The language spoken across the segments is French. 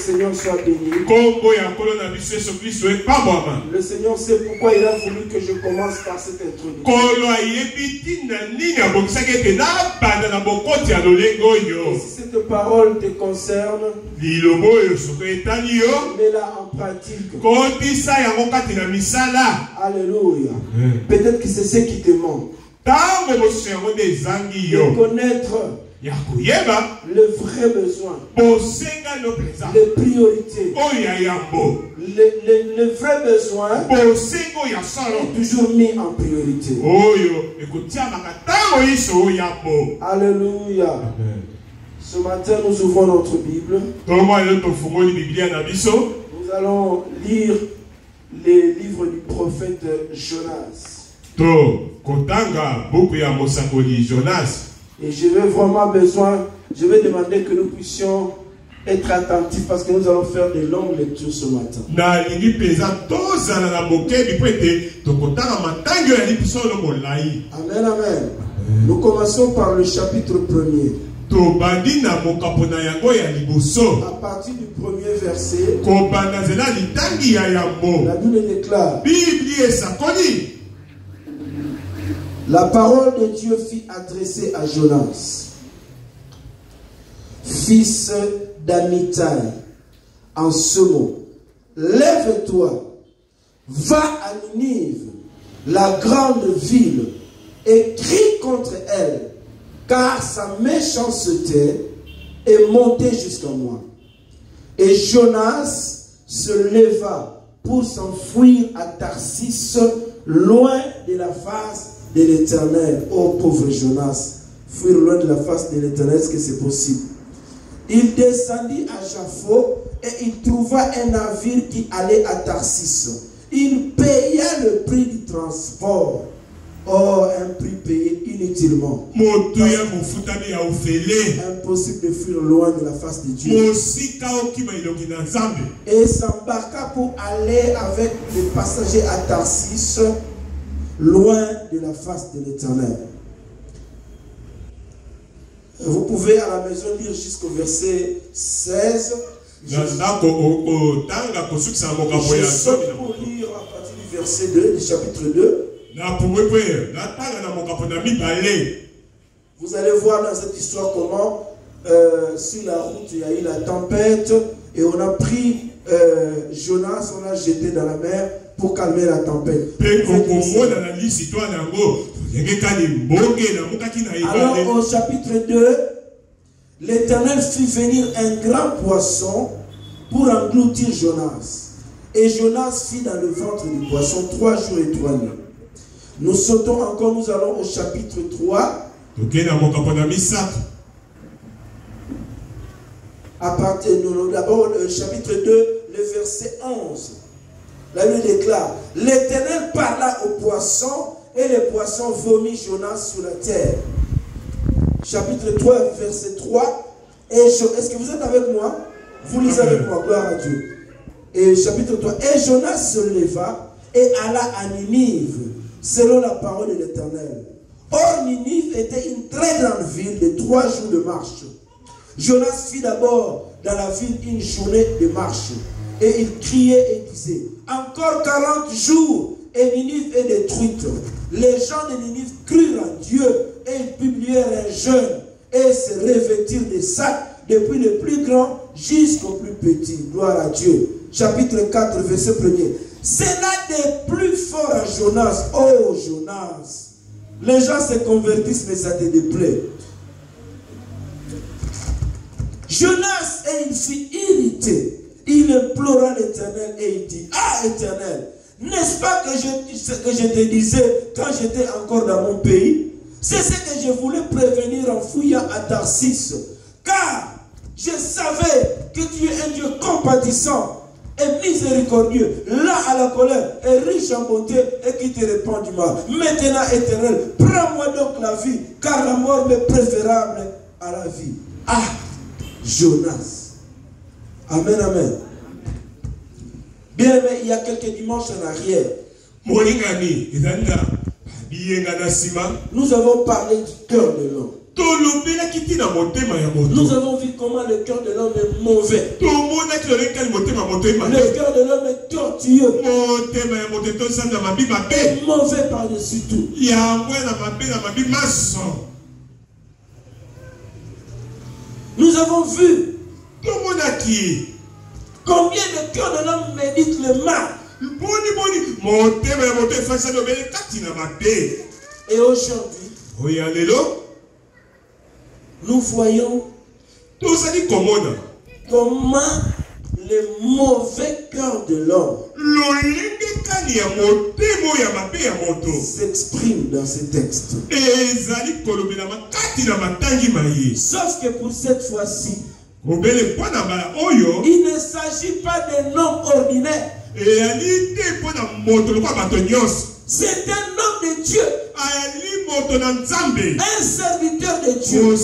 Seigneur soit béni. Le Seigneur sait pourquoi il a voulu que je commence par cette introduction. Et si cette parole te concerne, mets-la en pratique. Alléluia. Peut-être que c'est ce qui te manque. De connaître le vrai besoin, les priorités. Le vrai besoin est toujours mis en priorité. Alléluia. Ce matin, nous ouvrons notre Bible. Nous allons lire les livres du prophète Jonas. Et je vais demander que nous puissions être attentifs parce que nous allons faire de longues lectures ce matin. Amen, amen. Nous commençons par le chapitre 1er. À partir du premier verset, la Bible déclare: la parole de Dieu fut adressée à Jonas, fils d'Amittai, en ce mot: lève-toi, va à Ninive, la grande ville, et crie contre elle, car sa méchanceté est montée jusqu'à moi. Et Jonas se leva pour s'enfuir à Tarsis, loin de la face de l'Éternel. Oh pauvre Jonas, fuir loin de la face de l'Éternel, est-ce que c'est possible? Il descendit à Jaffo et il trouva un navire qui allait à Tarsis. Il paya le prix du transport. Oh, un prix payé inutilement. Impossible de fuir loin de la face de Dieu. Et s'embarqua pour aller avec les passagers à Tarsis, loin de la face de l'Éternel. Vous pouvez à la maison lire jusqu'au verset 16. Je saute pour lire à partir du verset 2, du chapitre 2. Vous allez voir dans cette histoire comment sur la route il y a eu la tempête et on a pris Jonas, on l'a jeté dans la mer pour calmer la tempête. Alors au chapitre 2, l'Éternel fit venir un grand poisson pour engloutir Jonas. Et Jonas fit dans le ventre du poisson 3 jours et 3 nuits. Nous sautons encore, nous allons au chapitre 3. À partir d'abord le chapitre 2, le verset 11. La Bible déclare: l'Éternel parla au poisson et le poisson vomit Jonas sur la terre. Chapitre 3, verset 3. Est-ce que vous êtes avec moi? Vous lisez avec moi, gloire à Dieu. Et chapitre 3. Et Jonas se leva et alla à Ninive, selon la parole de l'Éternel. Or, Ninive était une très grande ville de 3 jours de marche. Jonas fit d'abord dans la ville une journée de marche. Et il criait et disait: encore 40 jours et Ninive est détruite. Les gens de Ninive crurent en Dieu et ils publièrent un jeûne et se revêtirent des sacs, depuis le plus grand jusqu'au plus petit. Gloire à Dieu. Chapitre 4, verset 1er. Cela des plus fort à Jonas. Oh Jonas, les gens se convertissent mais ça te déplaît. Jonas, et il fut irrité. Il implora l'Éternel et il dit: ah Éternel, n'est-ce pas que je te disais quand j'étais encore dans mon pays? C'est ce que je voulais prévenir en fouillant à Tarsis. Car je savais que tu es un Dieu compatissant et miséricordieux, lent à la colère et riche en bonté et qui te répand du mal. Maintenant, Éternel, prends-moi donc la vie, car la mort m'est préférable à la vie. Ah, Jonas. Amen, amen. Bien aimé, il y a quelques dimanches en arrière, nous avons parlé du cœur de l'homme. Nous avons vu comment le cœur de l'homme est mauvais. Le cœur de l'homme est tortueux. Et mauvais par-dessus tout. Nous avons vu combien le cœur de l'homme médite le mal. Et aujourd'hui, nous voyons comment le mauvais cœur de l'homme s'exprime dans ces textes. Sauf que pour cette fois-ci, il ne s'agit pas d'un homme ordinaire. C'est un homme de Dieu. Un serviteur de Dieu.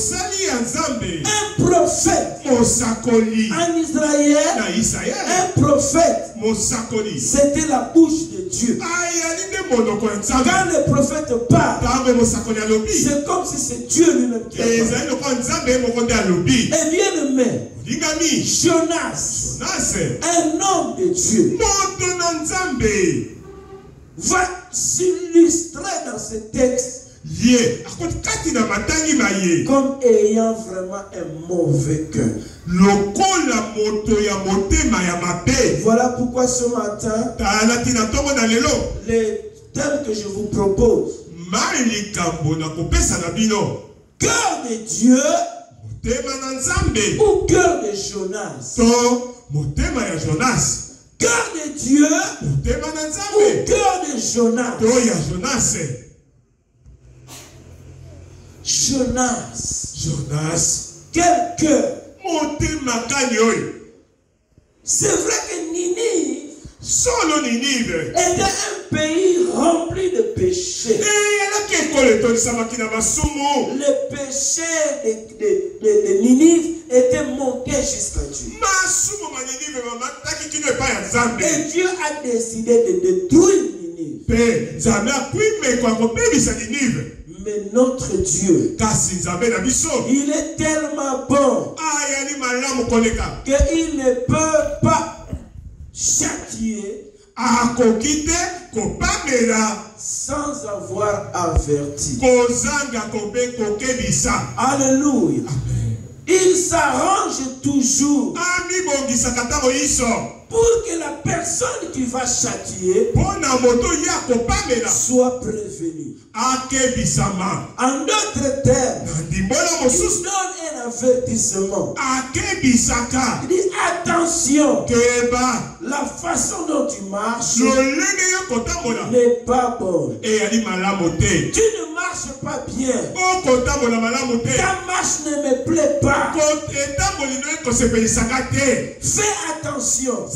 Un prophète. En Israël, un prophète. C'était la bouche de Dieu. Quand le prophète parle, c'est comme si c'est Dieu lui-même qui parle. Et bien aimé, Jonas, un homme de Dieu, va s'illustrer dans ce texte comme ayant vraiment un mauvais cœur. Voilà pourquoi ce matin, le thème que je vous propose, cœur de Dieu ou cœur de Jonas. Cœur de Dieu ou cœur de Jonas. Jonas. Quel cœur. C'est vrai que Ninive était un pays rempli de péchés. Le péché de Ninive était monté jusqu'à Dieu. Et Dieu a décidé de détruire Ninive. Mais notre Dieu, il est tellement bon qu'il ne peut pas châtier sans avoir averti. Alléluia. Il s'arrange toujours pour que la personne qui va châtier soit prévenue. En d'autres termes, il donne un avertissement. Il dit attention, la façon dont tu marches n'est pas bonne. Tu ne marches pas bien. Ta marche ne me plaît pas. Fais attention.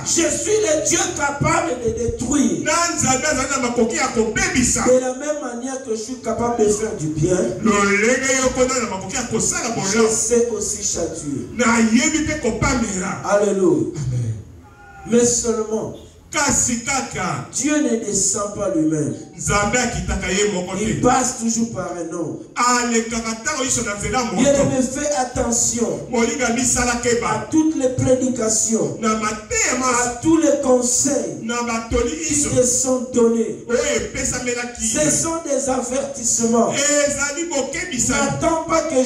Je suis le Dieu capable de détruire. De la même manière que je suis capable de faire du bien, je sais aussi châtier. Alléluia. Mais seulement, Dieu ne descend pas lui-même. Il passe toujours par un homme. Bien aimé, fais attention à toutes les prédications, à tous les conseils qui te sont donnés. Ce sont des avertissements. N'attends pas que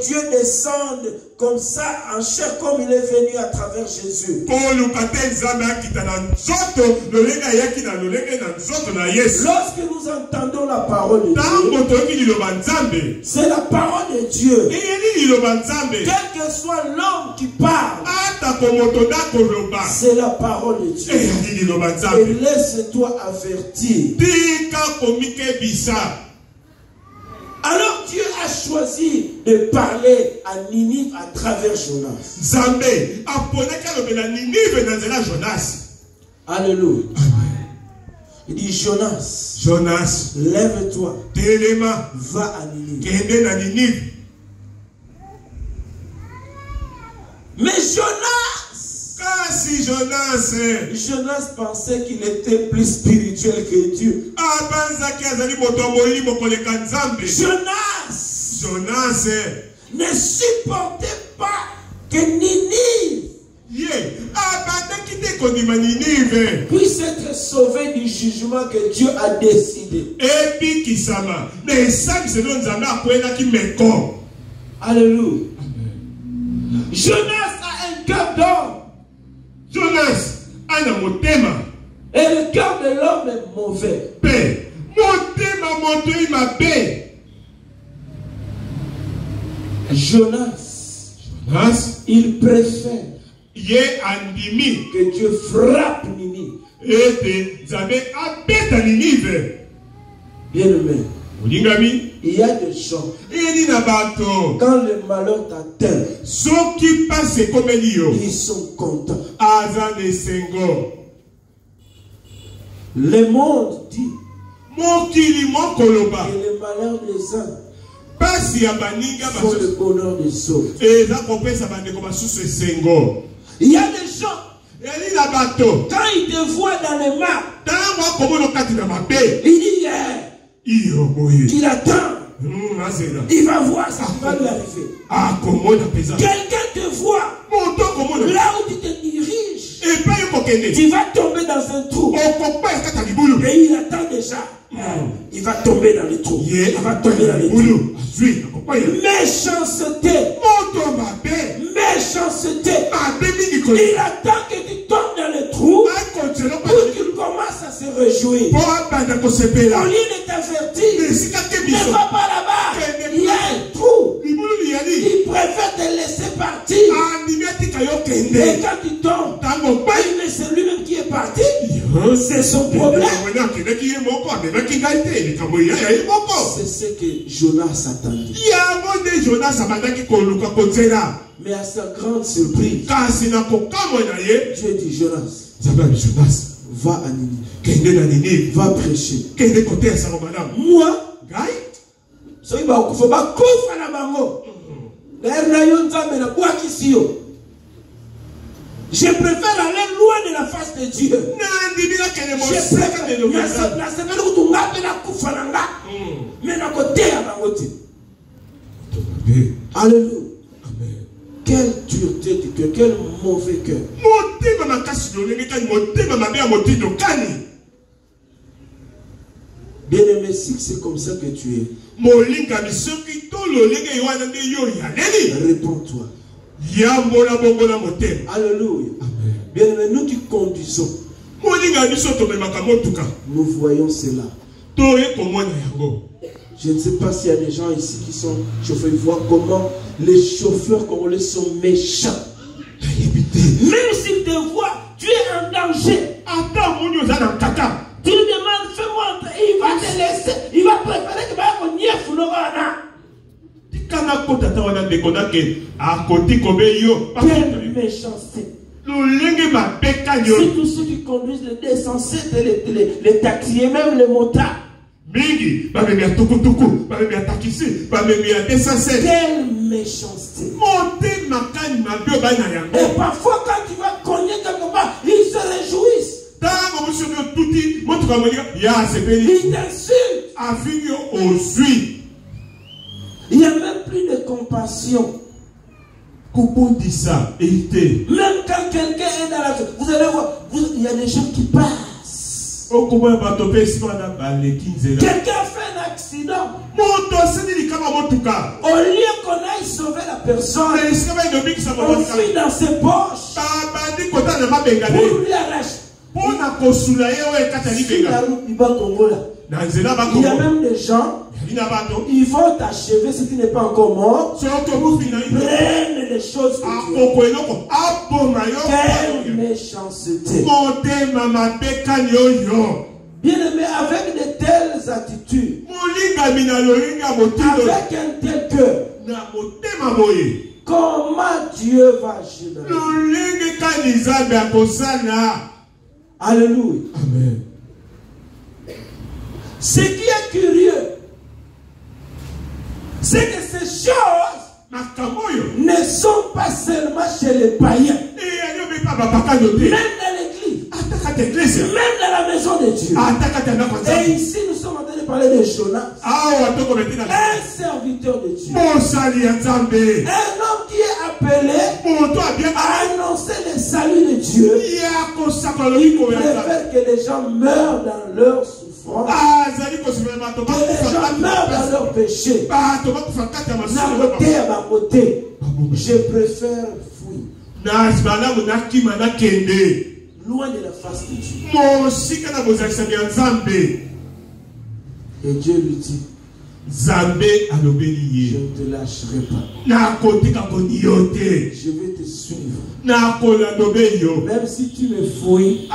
Dieu descende comme ça en chair, comme il est venu à travers Jésus. Lorsque nous entendons la parole de Dieu, c'est la parole de Dieu. Quel que soit l'homme qui parle, c'est la parole de Dieu. Et laisse-toi avertir. Alors Dieu a choisi de parler à Ninive à travers Jonas. Alléluia. Il dit Jonas, lève-toi, va à Ninive. Mais Jonas pensait qu'il était plus spirituel que Dieu. Jonas Jonas ne supportait pas que Ninive puisse être sauvé du jugement que Dieu a décidé. Alléluia. Jonas a un cœur d'homme. Jonas a un motema. Et le cœur de l'homme est mauvais. Jonas, il préfère que Dieu frappe Ninive. Bien aimé. Il y a des gens, quand le malheur t'atteint, ils sont contents. Le monde dit que le malheur des uns font le bonheur des autres. Il y a des gens, quand ils te voient dans les mains, il dit qu'il attend. Il va voir ce qui va lui arriver. Quelqu'un te voit là où tu te diriges. Tu vas tomber dans un trou. Et il attend déjà. Il va tomber dans le trou. Il va tomber dans le trou. Méchanceté. Méchanceté. Il attend que tu tombes dans le trou pour qu'il commence à se réjouir. Au lieu de t'avertir, ne va pas là-bas. Il y a un trou. Il préfère te laisser partir. Et quand tu tombes, c'est lui-même qui est parti. C'est son problème. C'est ce que Jonas attendait. Mais à sa grande surprise, Dieu dit Jonas, va à Ninive, va prêcher. Moi, je préfère aller loin de la face de Dieu. Je préfère. Alléluia. Quelle dureté de cœur, quel mauvais cœur. Bien aimé, si c'est comme ça que tu es, réponds-toi. Alléluia. Bien aimé, nous qui conduisons, nous voyons cela. Je ne sais pas s'il y a des gens ici qui sont chauffeurs. Ils voient comment les chauffeurs congolais sont méchants. Même s'ils te voient, tu es en danger. Tu lui demandes, fais-moi entrer. Il va te laisser. Il va préférer que tu n'y quelle méchanceté. C'est tous ceux qui conduisent les décensés, les taxis et même les motards. Quelle méchanceté. Et parfois quand tu vas cogner quelque part, ils se réjouissent. Ils t'insultent. Il n'y a même plus de compassion. Même quand quelqu'un est dans la... Vous allez voir, il y a des gens qui passent. Quelqu'un fait un accident. Au lieu qu'on aille sauver la personne, on fuit dans ses poches pour lui arracher. Il y a même des gens, ils vont t'achever si tu n'es pas encore mort. Ils prennent les choses que tu as. Quelle méchanceté. Bien aimé, avec de telles attitudes, avec un tel cœur, comment Dieu va agir? Alléluia. Amen. Ce qui est curieux, c'est que ces choses ne sont pas seulement chez les païens, même dans l'église, même dans la maison de Dieu. Et ici, nous sommes en train de parler de Jonas, un serviteur de Dieu, un homme qui est appelé à annoncer le salut de Dieu. Il préfère que les gens meurent dans leur souffrance, que les gens meurent dans leur péché. Je préfère fuir loin de la face de Dieu. Et Dieu lui dit, je ne te lâcherai pas. Je vais te suivre. Même si tu me fouilles,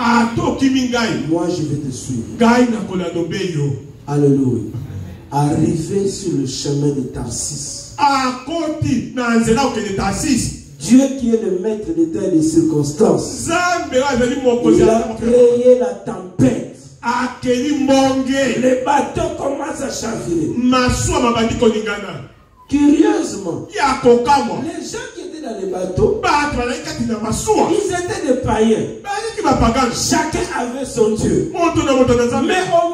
moi je vais te suivre. Alléluia. Arrivé sur le chemin de Tarsis, Dieu qui est le maître des temps et des circonstances, il a créé la tempête. Les bateaux commencent à chavirer. Curieusement, les gens qui étaient dans les bateaux, ils étaient des païens. Chacun avait son Dieu. Mais au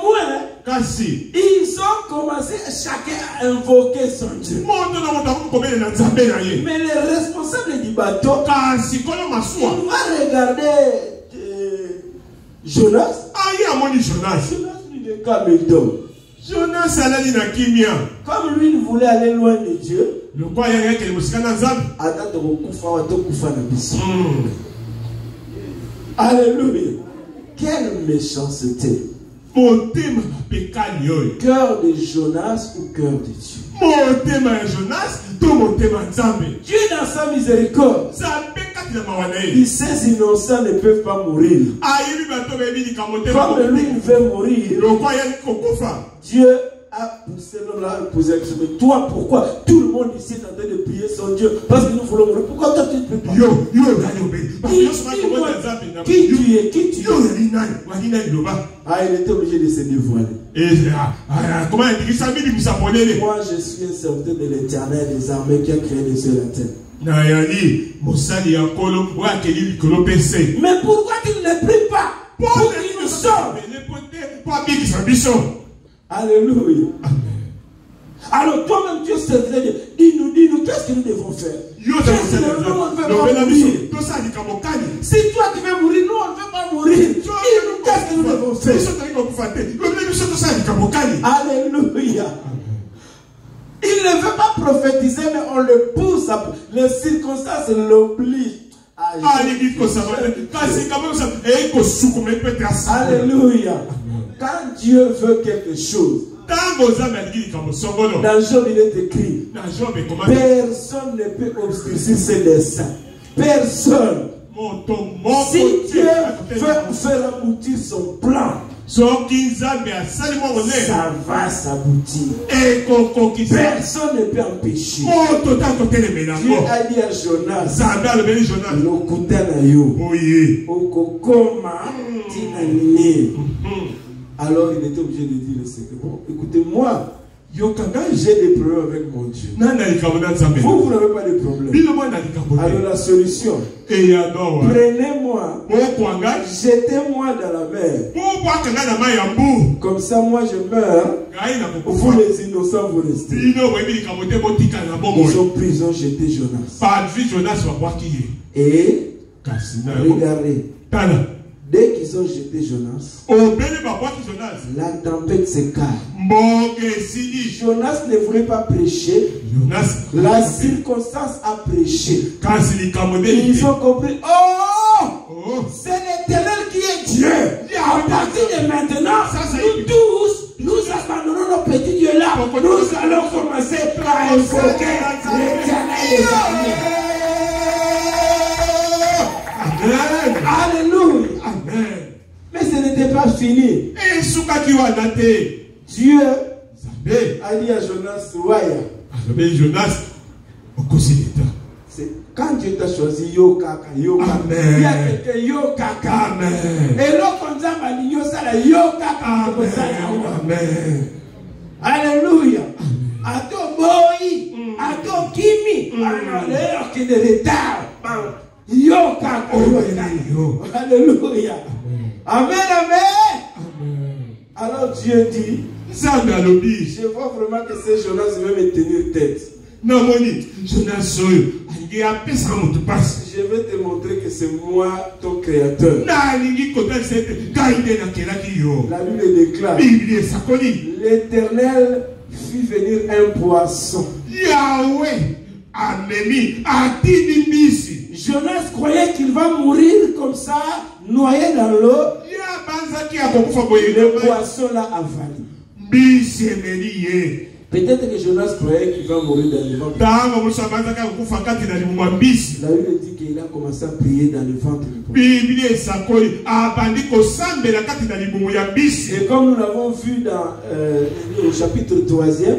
moins, ils ont commencé chacun à invoquer son Dieu. Mais les responsables du bateau, ils vont regarder Jonas. Jonas lui dit comme il dort. Comme lui, il voulait aller loin de Dieu. Alléluia. Quelle méchanceté. Cœur de Jonas ou cœur de Dieu? Dieu dans sa miséricorde, il sait que les innocents ne peuvent pas mourir. Comme lui il veut mourir, Dieu a poussé l'homme là et posé la question. Mais toi, pourquoi tout le monde ici est en train de prier son Dieu? Parce que nous voulons mourir. Pourquoi toi tu ne peux pas? Qui tu es? Qui tu es? Ah, il était obligé de se dévoiler. Moi, je suis un serviteur de l'Éternel des armées qui a créé les cieux et la terre. Mais pourquoi tu ne les pries pas pour qu'ils nous sauvent? Alléluia. Alors toi-même tu es serviteur de Dieu. Dis-nous, qu'est-ce que nous devons faire? Nous, on ne veut pas mourir. Si toi tu veux mourir, nous on ne veut pas mourir. Dis-nous, qu'est-ce que nous devons faire? Alléluia. Il ne veut pas prophétiser, mais on le pousse. Les circonstances l'obligent. Alléluia. Quand Dieu veut quelque chose, dans Job il est écrit, personne ne peut obscurcir ses desseins. Personne. Si Dieu veut faire aboutir son plan, ça va s'aboutir. Personne ne peut empêcher. Dieu a dit à Jonas, alors il était obligé de dire le secret. Bon, écoutez-moi, j'ai des problèmes avec mon Dieu. Vous n'avez pas de problème. Alors la solution, prenez-moi, jetez-moi dans la mer. Comme ça, moi je meurs. Vous les innocents, vous restez. Ils ont pris, ils ont jeté Jonas. Et regardez. Dès qu'ils ont jeté Jonas, la tempête se calme. Jonas ne voulait pas prêcher. La circonstance a prêché. Ils ont compris. Oh, c'est l'Éternel qui est Dieu. À partir de maintenant, nous tous, nous abandonnons nos petits dieux là. Nous allons commencer à invoquer l'Éternel des armées. Alléluia. Amen. Mais ce n'était pas fini. Dieu a dit à Jonas, quand Dieu t'a choisi, yo kaka. Il y a quelqu'un yo kaka. Et l'autre a dit yo sala yo kaka. Amen. Alléluia. Ato boy, ato kimi. Alors qu'il est retard. Yo kaka. Alléluia. Amen, amen. Alors Dieu dit, Nzambe alobi. Je vois vraiment que ce Jonas veut me tenir tête. Non, moni, Jonas oyo, alingi apesa mutu pasi. Je vais te montrer que c'est moi ton créateur. Na alingi kota sete kaide na kelaki yo. La Bible déclare. Bible sakoni. L'Éternel fit venir un poisson. Yahweh amemi atini mbisi. Jonas croyait qu'il va mourir comme ça, noyé dans l'eau. Ya banzaki akokufa boye. Le poisson l'a avalé. Mbisi emeli ye. Peut-être que Jonas croyait qu'il va mourir dans le ventre. La Bible dit qu'il a commencé à prier dans le ventre du poisson. Et comme nous l'avons vu dans le chapitre 3e,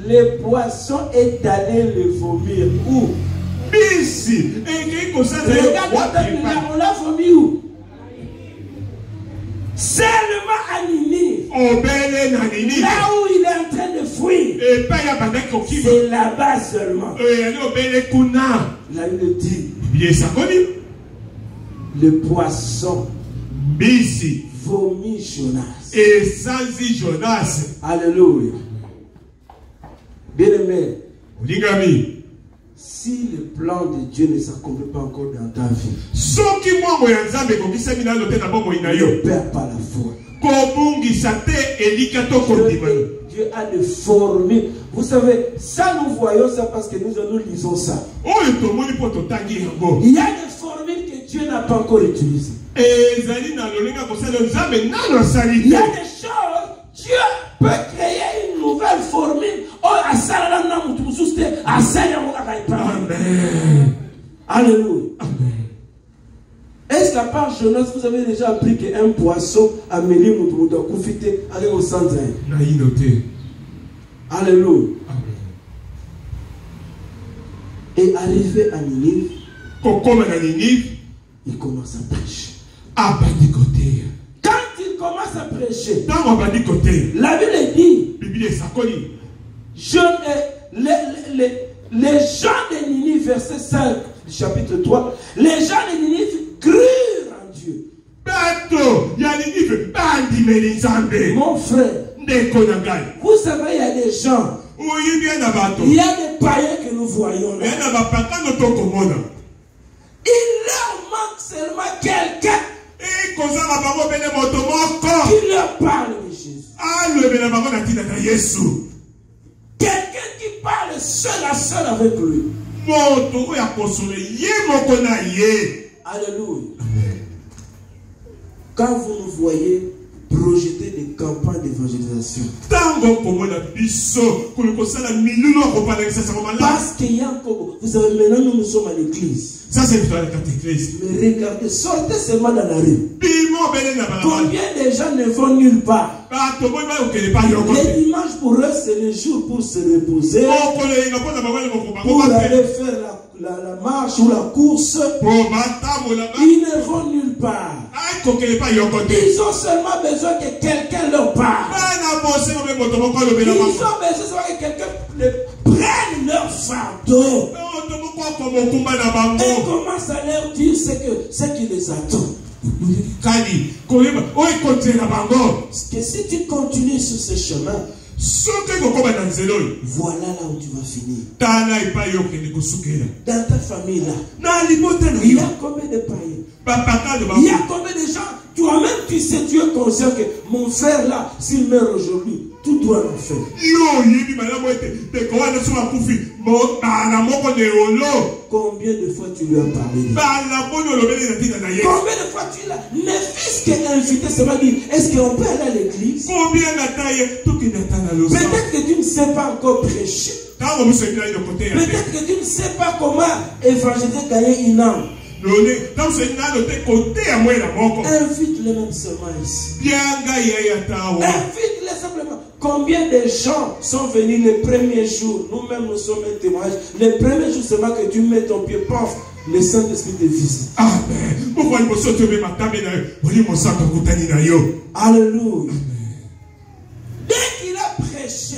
le poisson est allé le vomir où? On l'a vomi où? Seulement à Ninive. Là où il est en train de fuir. C'est là-bas seulement. La Bible dit. Le poisson vomit Jonas. Alléluia. Bien-aimé. Si le plan de Dieu ne s'accomplit pas encore dans ta vie, ne perds pas la foi. Dieu a de former. Vous savez, ça nous voyons ça parce que nous lisons ça. Il y a des formules que Dieu n'a pas encore utilisées. Il y a des choses, Dieu peut créer une nouvelle formule. Amen. Alléluia. Est-ce qu'à part Jonas, vous avez déjà appris qu'un poisson a mêlé mon doit confiter avec au centre? Alléluia. Et arrivé à Ninive, il commence à prêcher. Quand il commence à prêcher, la Bible dit, les gens de Ninive, verset 5 du chapitre 3, les gens de Ninive crurent en Dieu. Mon frère, vous savez, il y a des gens, il y a des païens que nous voyons là. Il leur manque seulement quelqu'un qui leur parle de Jésus. Quelqu'un qui parle seul à seul avec lui. Alléluia. Quand vous nous voyez projeter des campagnes d'évangélisation, parce qu'il y a encore, vous savez, maintenant nous sommes à l'église. Ça c'est la catéchèse. Mais regardez, sortez seulement dans la rue. Combien de gens ne vont nulle part? Les dimanches pour eux, c'est le jour pour se reposer, pour aller faire la marche ou la course. Ils ne vont nulle part. Ils ont seulement besoin que quelqu'un leur parle. Ils ont besoin que quelqu'un prenne leur fardeau et commence à leur dire ce qui les attend. Que si tu continues sur ce chemin, voilà là où tu vas finir. Dans ta famille là, il y a combien de païens? Il y a combien de gens? Toi-même tu sais, tu es conscient que mon frère là, s'il meurt aujourd'hui, tout doit l'enfer. Combien de fois tu lui as parlé? Combien de fois tu l'as? Ne fils qu'invité, ça va dire, est-ce qu'on peut aller à l'église? Peut-être que tu ne sais pas encore prêcher. Peut-être que tu ne sais pas comment évangéliser, gagner une âme. Invite-les même seulement ici. Invite-les simplement. Combien de gens sont venus les premiers jours? Nous-mêmes nous sommes un témoignage. Les premiers jours seulement que tu mets ton pied, paf, le Saint-Esprit te visite. Amen. Alléluia. Dès qu'il a prêché,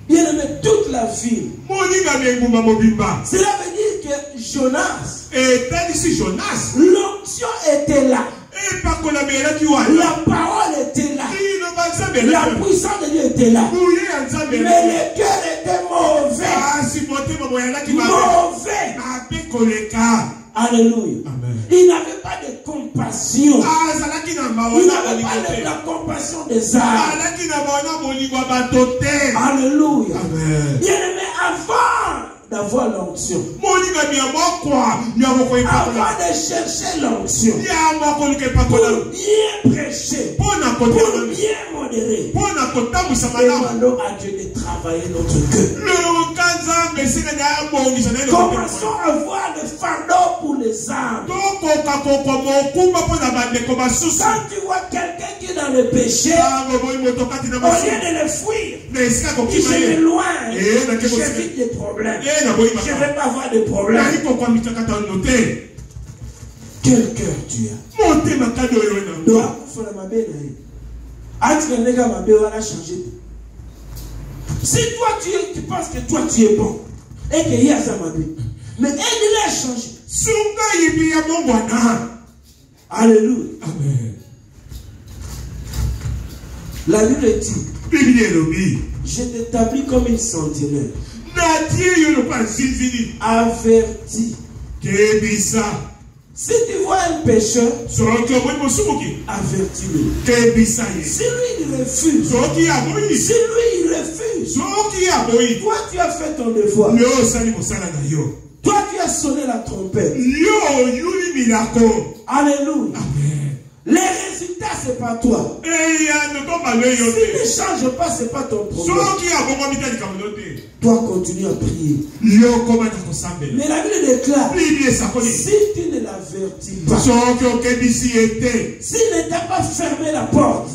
bien aimé, toute la ville. Cela veut dire que Jonas, l'onction était là. La parole était là. La puissance de Dieu était là. Mais le cœur était mauvais. Mauvais. Alléluia. Il n'avait pas de compassion. Il n'avait pas de la compassion des âmes. Alléluia. Bien-aimé, avant d'avoir l'onction, avant de chercher l'onction, pour bien prêcher, pour bien modérer, demandons à Dieu de travailler notre cœur. Commençons à voir le fardeau pour les âmes. Quand tu vois quelqu'un qui est dans le péché, au lieu de le fuir, il se m'éloigne, j'évite les problèmes. Je ne vais pas avoir de problème. Quel cœur tu as? Si toi tu penses que toi tu es bon et qu'il y a ça, mais aide-le à changer. Alléluia. Amen. La Bible dit, je t'établis comme une sentinelle. Avertis. Si tu vois un pécheur, avertis-le. Si lui il refuse, toi tu as fait ton devoir. Toi tu as sonné la trompette. Alléluia. Les résultats, c'est pas toi. S'il ne change pas, c'est pas ton problème. Toi, continue à prier. Mais la Bible déclare, si tu ne l'avertis pas, s'il ne t'a pas fermé la porte,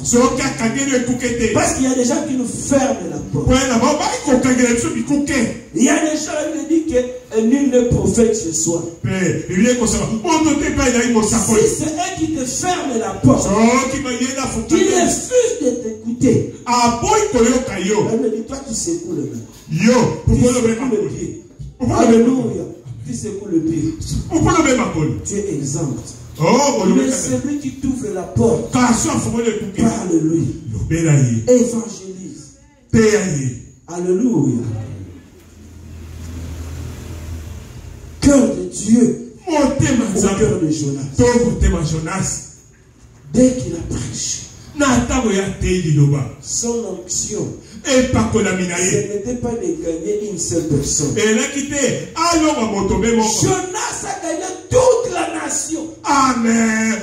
parce qu'il y a des gens qui nous ferment la porte. Il y a des gens qui disent que nul ne prophète ce soir. Si c'est eux qui te ferment la porte, qui refusent de t'écouter, elle me dit, toi tu secoues le main. Alléluia. Tu secoues le pied. Tu es exempt. Mais celui qui t'ouvre la porte, parle-lui. Évangélise. Alléluia. Cœur de Dieu. Au cœur de Jonas. Dès qu'il a prêché, son onction, ce n'était pas de gagner une seule personne. Jonas a gagné toute la nation. Amen.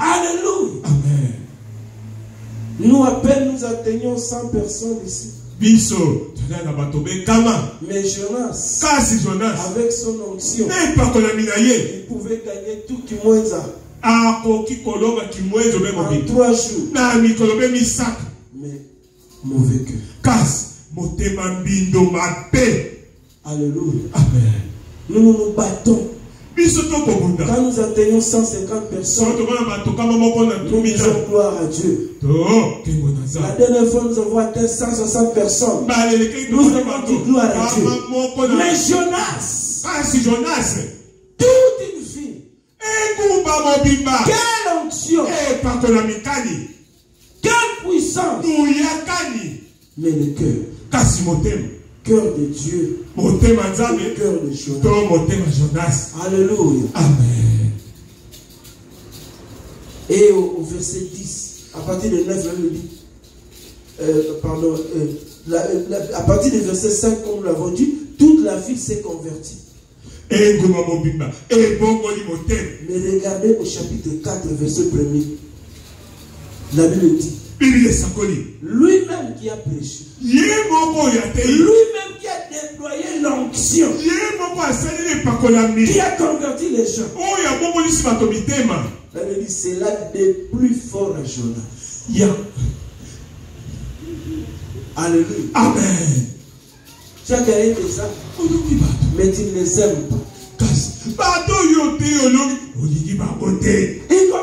Alléluia. Amen. Nous à peine nous atteignons 100 personnes ici. Mais Jonas, avec son onction, il pouvait gagner tout qui moins en 3 jours. Mais mauvais cœur. Alléluia. Amen. Nous nous battons. Quand nous atteignons 150 personnes, nous disons gloire à Dieu. La dernière fois, nous avons atteint 160 personnes. Nous avons dit gloire à Dieu. Mais Jonas, toute une vie, quelle onction, quelle puissance, mais le cœur. Cœur de Dieu, le cœur de Jonas. Alléluia. Amen. Et au verset 10, à partir de 9, on dit, à partir du verset 5, comme nous l'avons dit, toute la ville s'est convertie. Mais regardez au chapitre 4, verset 1er. La Bible dit, lui-même qui a prêché, lui-même qui a déployé l'onction, qui a converti les gens. La Bible dit, c'est là des plus forts à Jonas. Alléluia. Amen. Tu as gagné des âmes, mais tu ne les aimes pas. Il commence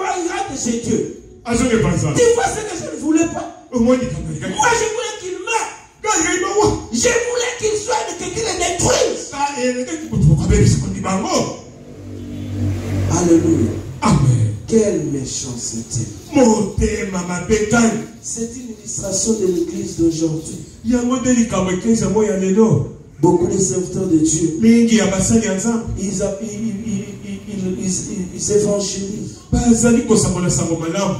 à rentrer chez Dieu. Tu vois ce que je ne voulais pas. Moi, je voulais qu'il meure. Je voulais qu'il soit, que tu le détruises. Alléluia. Amen. Quelle méchanceté. Motema mabetani. C'est une illustration de l'église d'aujourd'hui. Yango nde likambo eklezia mo ya lelo. Beaucoup de serviteurs de Dieu, Mingi ya basali ya Nzambe. Ils évangélisent. Bazali kosakola sango malamu.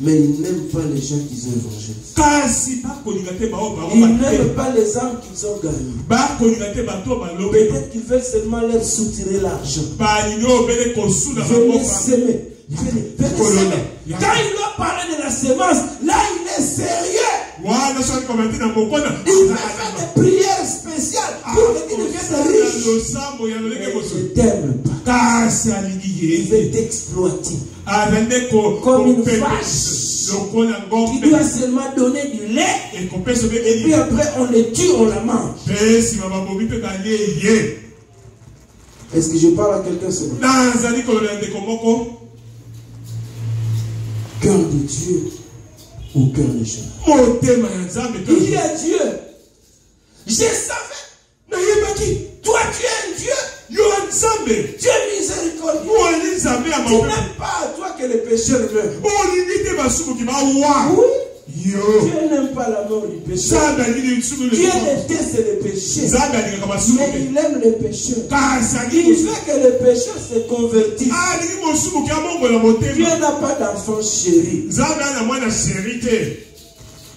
Mais ils n'aiment pas les gens qu'ils ont évangélisés. Kasi bakolinga te bao bao. Ils n'aiment pas les âmes qu'ils ont gagnées. Bakolinga te bato balobe. Peut-être qu'ils veulent seulement leur soutirer l'argent. Balingo bele kosuna Venez bakofa. s'aimer. Venez s'aimer. Quand il doit parler de la semence, là il est sérieux. Wana so commenter na mokona. Il va faire des prières spéciales pour que tu deviennes riche. Je t'aime pas. Kasi alingi Il veut ye. t'exploiter. Avende ko Comme une vache lokola qui ngombe. doit seulement donner du lait. Et kopesa be Et puis après on le tue, on la mange. pesi mama bobi pe kali ye. Est-ce que je parle à quelqu'un ce matin? Nazali kolona ndeko moko. Cœur de Dieu ou cœur de gens? Motema ya Nzambe to. Il y a Dieu. Je savais. Na yebaki. Toi tu es un Dieu. Yo Nzambe. Dieu miséricordieux. Moi Nzambe ya Tu mabe. n'aimes pas à toi que les pécheurs meurent. Olingi te basuku ki ba wa. Oui. Yo. Dieu n'aime pas la mort du pécheur. Nzambe alingi suku le. Dieu déteste les péchés. Nzambe alingi ka basuku. Mais il aime les pécheurs. Kasi Il alingi. veut que les pécheurs se convertissent. Alingi mosuku ki amongo la motema. Dieu n'a pas d'enfant chéri. Nzambe ana mwana chéri te.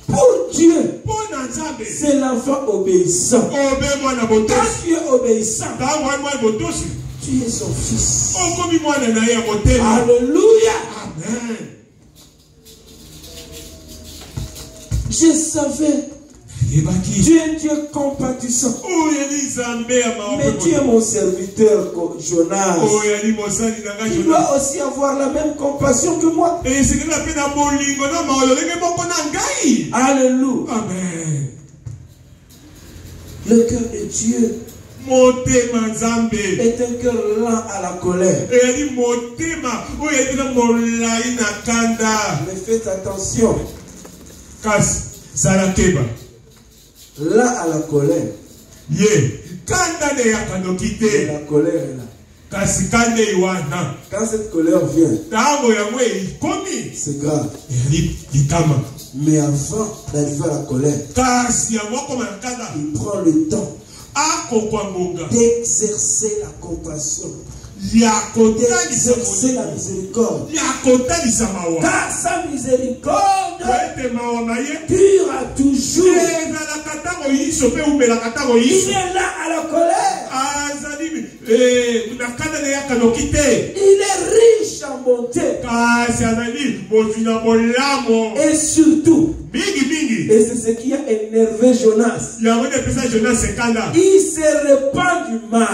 Pour Dieu, Pona Nzambe. c'est l'enfant obéissant. Obe mwana Quand botosi. tu es obéissant, Ta mwana botosi. tu es son fils. Okomi mwana na ye ya motema. Alléluia. Amen. Je savais. Yebaki. Tu es un Dieu compatissant. Oyeli Nzambe ya Mais tu es maope. mon serviteur, Jonas. Oyeli mosali na ngai Tu Jonas. dois aussi avoir la même compassion que moi. Esekela pe na bolingo na maololenge moko na ngai. Alléluia. Amen. Le cœur de Dieu Motema Nzambe. est un cœur lent à la colère. Eyeli motema oyo ezali na molai na kanda. Mais faites attention. Kasi sala keba. Lent à la colère. Ye kanda ne yakanoki Et te. la colère est là. Kasi kanda iwana. Quand cette colère vient, Tango yango ekomi. c'est grave. Eyeli litama. Mais avant d'arriver à la colère, Kasi yango akoma na kanda. il prend le temps Akokwa ngonga. d'exercer la compassion, Ya kotalisa d'exercer la molimo. miséricorde. Ya kotalisa mawa. Car sa miséricorde Ete mawa na ye. dure toujours. Ezalaka ntango yiso mpe umelaka ntango Il yiso. est là à la colère. Azali na kanda na yakanoki te. Il est riche en bonté. Kasi azali mozwi na molamo. Et surtout, Mingi. et c'est ce qui a énervé Jonas, Yango nde epesa Jonas sekanda. il se répand du mal.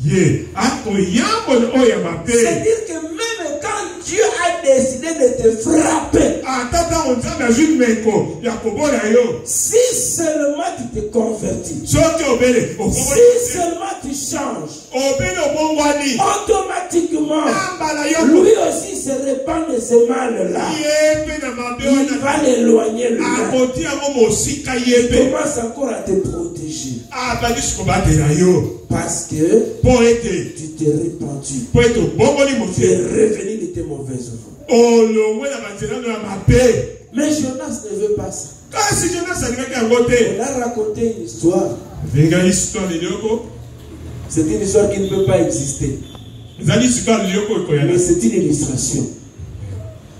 Ye akoyambo oyo ya mabe. C'est-à-dire que même quand Dieu a décidé de te frapper, Ata ntango Nzambe azwi meko ya kobola yo. si seulement tu te convertis, Soki obele si obongwani. seulement tu changes, Obele obongwani. automatiquement, Ambala yo. lui aussi se répand de ce mal-là. Ye mpe na mabe Il wana. va l'éloigner lui-même. Akoti yango mosika ye Il mpe. commence encore à te protéger. Abandisi kobatela yo. Parce que Mpo ete. tu t'es répandu. Mpo ete obongoli Tu es motema. revenu de tes mauvaises voies. Olongwe na banzela no ya mabe. Mais Jonas ne veut pas ça. Kasi Jonas alingaki yango te. On a raconté une histoire. Bengali histoire lioko. C'est une histoire qui ne peut pas exister. Ezali histoire lioko Mais ekoyana. c'est une illustration.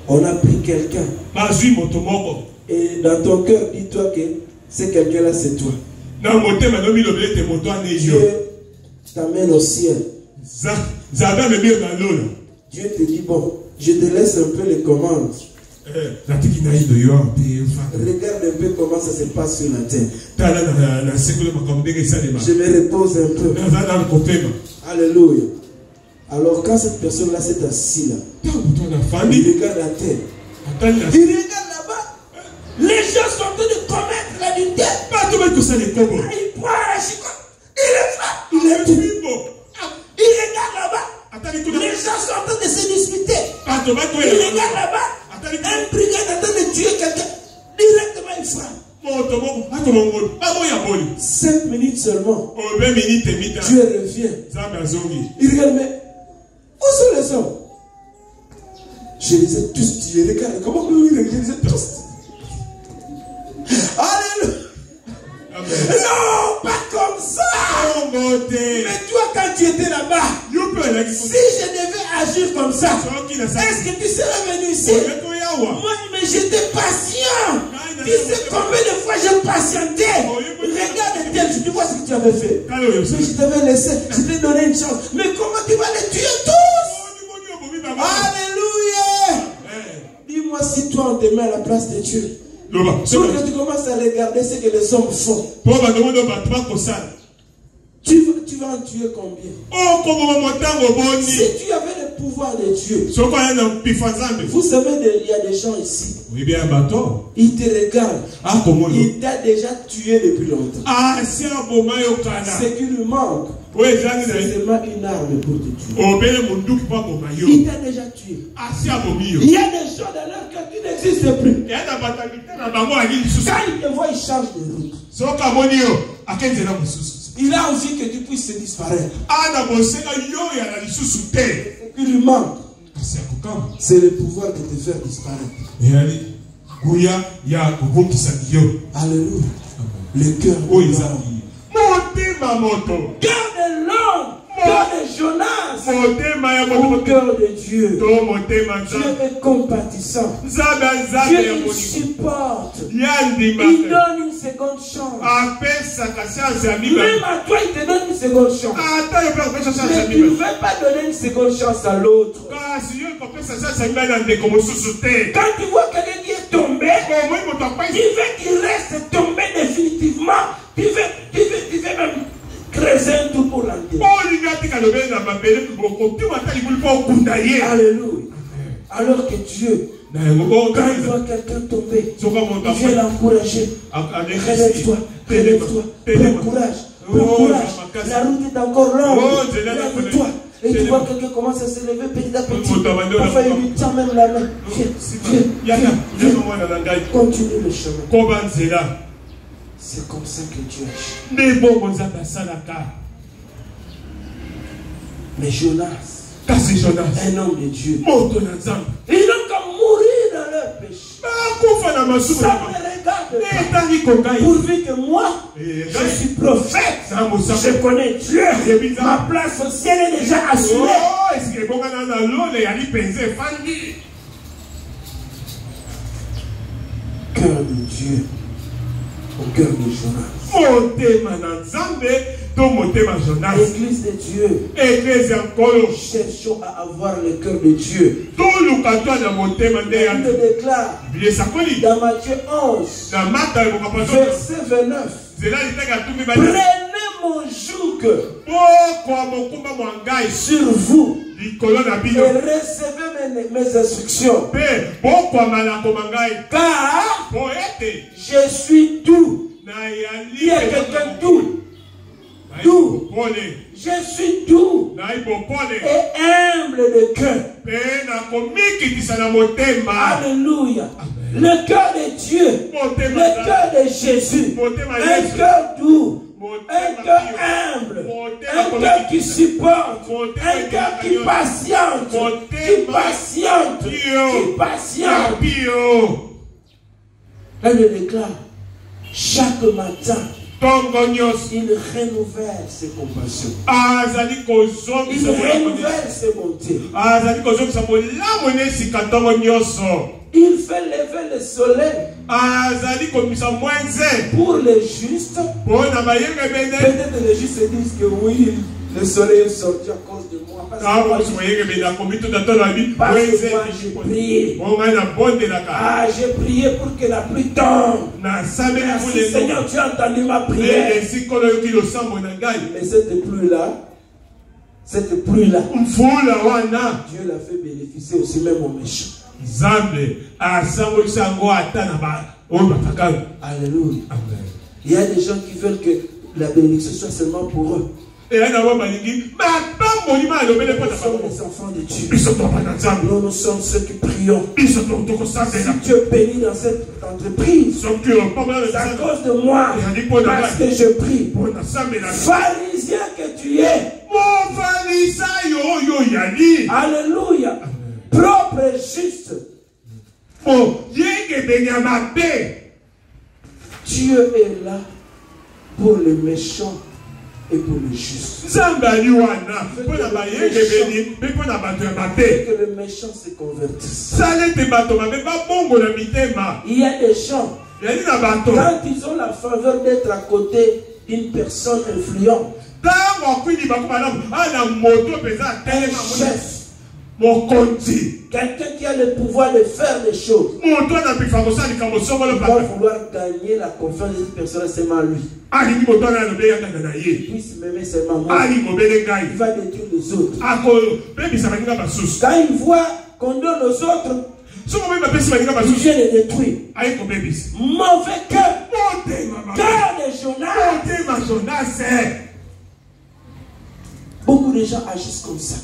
On a pris quelqu'un. Bazwi moto moko. Et dans ton cœur, dis-toi que c'est quelqu'un-là, c'est toi. Na motema no milobele ete moto ane yo. Dieu t'amène au ciel. Nzambe amemi yo na lola. Dieu te dit, bon, je te laisse un peu les commandes. Natiki na yido yo mpe fa. Regarde un peu comment ça se passe sur la terre. Tala na sekolo makambo ndenge esalema. Je me repose un peu. Naza na kopema. Alléluia. Alors quand cette personne-là s'est assise là, Tango moto na il fandi. regarde la terre. Atali na. Il regarde là-bas. Les gens sont en train de commettre l'adultère. Bato ba kosala ekobo. Il prend la chicotte. Il le frappe. Il le tue. Bibo. Il regarde là-bas. Atali kuna. Les gens sont en train de se disputer. Bato ba Il koya. regarde là-bas. Atali Un brigand est en train de tuer quelqu'un. Directement, il frappe. moto moko akomongo baboya boli. 5 minutes seulement. Obe minute mita. Dieu revient. Nzambe azongi. Il regarde, mais Où sont les hommes? Je les ai tous tués. Regarde comment je les ai tous. Alléluia. Non, pas comme ça. Mais toi, quand tu étais là-bas, si je devais agir comme ça, est-ce que tu serais venu ici? Moi, mais j'étais patient. Tu sais combien de fois j'ai patienté? Regarde tel, tu vois ce que tu avais fait. Mais je t'avais laissé, je t'ai donné une chance. Mais comment tu vas les tuer tous? Alléluia. Dis-moi si toi on te met à la place de Dieu. Pour que tu commences à regarder ce que les hommes font. Tu vas en tuer combien? Si tu avais le pouvoir de Dieu. Vous savez, il y a des gens ici. Ils te regardent. Il t'a déjà tué depuis longtemps. Ce qui lui manque, c'est seulement une arme pour te tuer. Il t'a déjà tué. Il y a des gens dans leur cœur qui n'existent plus. Quand ils te voient, ils changent de route. Il a envie que tu puisses se disparaître. Ce qui lui manque, c'est le pouvoir de te faire disparaître. Alléluia. Le cœur de l'homme. Cœur de l'homme. Cœur de Jonas. Au cœur de Dieu. Dieu est compatissant. Dieu il supporte. Il donne une seconde chance. Même à toi il te donne une seconde chance. Mais tu ne veux pas donner une seconde chance à l'autre. Quand tu vois quelqu'un qui est tombé, tu veux qu'il reste tombé définitivement. Tu veux même creuser un trou pour l'enterrer. Alléluia. Alors que Dieu, quand il voit quelqu'un tomber, il vient l'encourager. Relève-toi, relève-toi, prends courage, prends courage. La route est encore longue. Lève-toi. Et tu vois quelqu'un commence à se lever petit à petit. Parfois il lui tient même la main. Viens. Continue le chemin. C'est comme ça que Dieu agit. Mais Jonas, un homme de Dieu, ils n'ont qu'à mourir dans leur péché. Ça me regarde. Pourvu que moi, je suis prophète, je connais Dieu, ma place au ciel est déjà assurée. Cœur de Dieu. Au cœur de Jonas. Église de Dieu. Cherchons à avoir le cœur de Dieu. Il le déclare dans Matthieu 11, verset 29. Prenez mon joug sur vous et recevez mes instructions. Car je suis doux. Il y a quelqu'un doux. Doux. Je suis doux et humble de cœur. Alléluia. Le cœur de Dieu, le cœur de Jésus, un cœur doux, un cœur humble, un cœur qui supporte, un cœur qui patiente, Là, je déclare, chaque matin, il renouvelle ses compassions. Il renouvelle ses bontés. Il fait lever le soleil pour les justes. Peut-être les justes se disent que oui, le soleil est sorti à cause de moi. Parce que moi j'ai prié. J'ai prié pour que la pluie tombe. Merci Seigneur, tu as entendu ma prière. Mais cette pluie-là, Dieu l'a fait bénéficier aussi même aux méchants. Alléluia. Il y a des gens qui veulent que la bénédiction soit seulement pour eux. Nous sommes les enfants de Dieu. Nous sommes ceux qui prions. Si Dieu bénit dans cette entreprise, c'est à cause de moi. Parce que je prie. Pharisien que tu es, Alléluia. Propre et juste. Dieu est là pour les méchants et pour les justes. Que le méchant se convertisse. Il y a des gens, quand ils ont la faveur d'être à côté d'une personne influente, un chef, quelqu'un qui a le pouvoir de faire des choses, il va vouloir gagner la confiance de cette personne seulement lui. Il puisse m'aimer seulement moi. Il va détruire les autres. Quand il voit qu'on donne aux autres, il vient les détruire. Mauvais cœur. Cœur de Jonas. Beaucoup de gens agissent comme ça.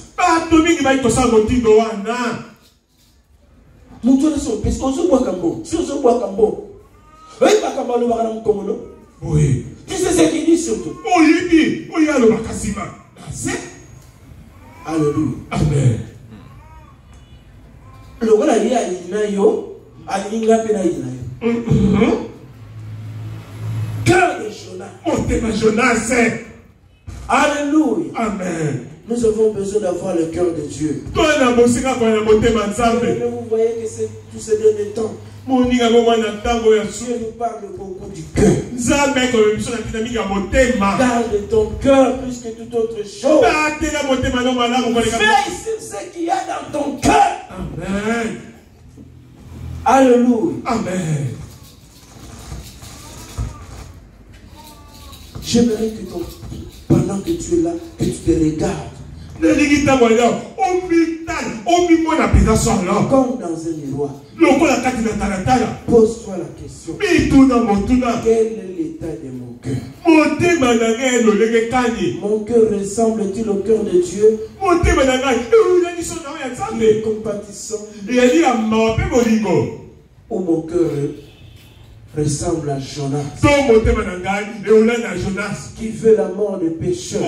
Oui. Tu sais ce qu'il dit surtout. Alléluia. Amen. Le roi a dit à Inayo, à cœur de Jonas. Alléluia. Amen. Nous avons besoin d'avoir le cœur de Dieu. Mais vous voyez que c'est tous ces derniers temps. Dieu nous parle beaucoup du cœur. Garde ton cœur plus que toute autre chose. Fais ce qu'il y a dans ton cœur. Amen. Alléluia. Amen. J'aimerais que pendant que tu es là, que tu te regardes. Comme dans un miroir. Pose-toi la question. Quel est l'état de mon cœur? Mon cœur ressemble-t-il au cœur de Dieu? Il est compatissant. Ou mon cœur ressemble à Jonas, qui veut la mort des pécheurs.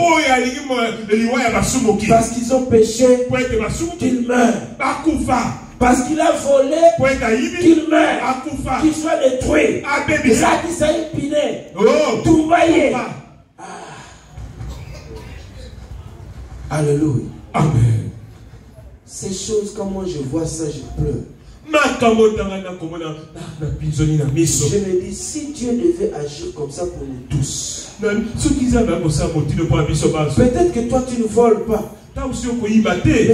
Parce qu'ils ont péché, qu'ils meurent. Parce qu'il a volé, qu'il meure, qu'il soit détruit. Ça qui s'est épiné, tout maillé. Alléluia. Amen. Ces choses, quand moi je vois ça, je pleure. Je me dis, si Dieu devait agir comme ça pour nous tous, peut-être que toi tu ne voles pas, mais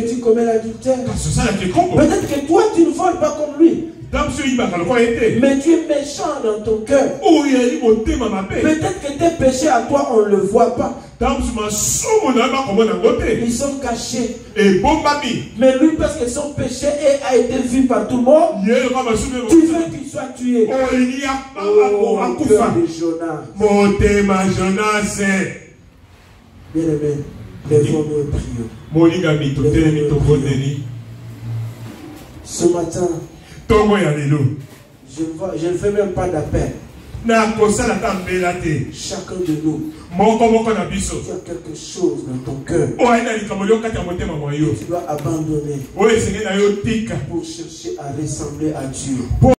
tu commets l'adultère. Peut-être que toi tu ne voles pas comme lui, mais tu es méchant dans ton cœur. Peut-être que tes péchés à toi on ne le voit pas. Ils sont cachés. Mais lui, parce que son péché a été vu par tout le monde, tu veux qu'il soit tué. Oh, cœur de Jonas. Bien aimé, lèvons-nous et prions. Ce matin, je ne fais même pas d'appel. Chacun de nous, tu as quelque chose dans ton cœur. Tu dois abandonner pour chercher à ressembler à Dieu.